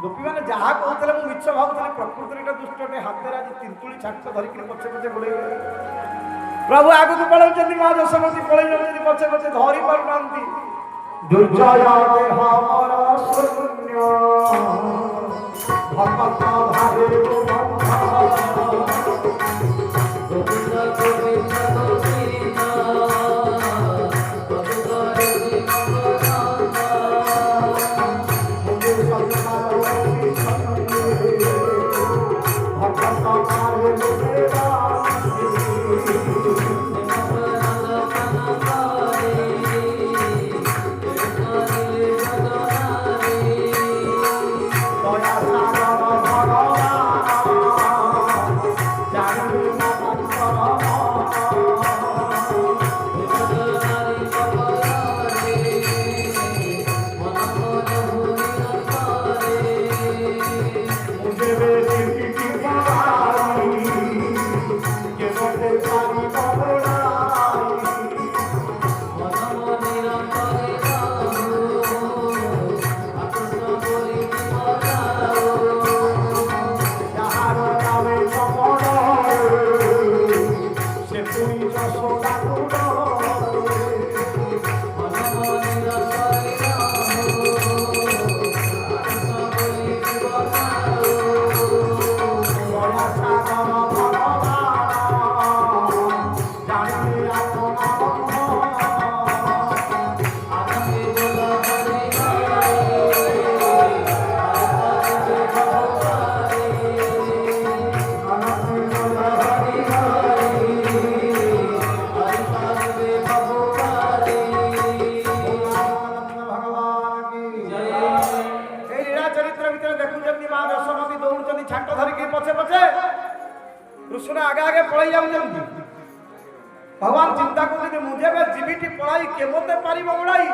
गोपी मैंने जहाँ कहते मुझे मिछ भावुली प्रकृति दुष्टे हाथ आज तिंतुली छाट धरिक पछे पछे गोड़े प्रभु आग को पलाऊँ माँ यशोमती पलि जाऊँ पछे पछे धरी पार दुर्जय शून्य भक्त छाट धरिकी पछे पछे कृष्ण आगे आगे पलि जाऊँ भगवान चिंता कर मुझे जीविटी पढ़ाई के मते पार उड़ाई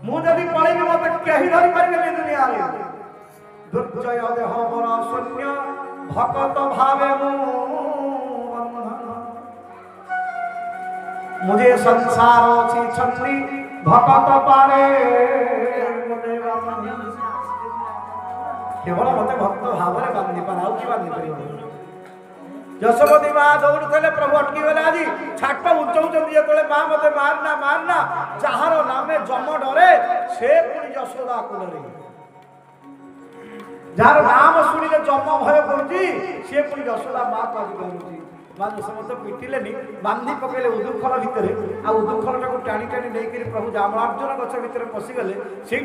मुझे पलि मत कहीं धरी पारे दुनिया दुर्जय देह बर शून्य भकत भावे मुझे संसार अच्छी छंदी भकत पारे केवल मत भक्त भाव में बांधि पार कि बांधि पार यशोमती माँ दौड़े प्रभु अटकी गले आज छाट उच्चाऊँ जो माँ मत मारना मारना जार नामे जम डरे से पुणी यशोदा कूल जार नाम शुणिले जम भय करुच्ची सी पुणी यशोदा माँ को आज कहूँ माँ यशोमती पिटिले बांधि पकड़े उदुखल भितर आ उदुखल टाणी टाणी नहीं प्रभु जामलार्जुन गछ भितर पशिगले से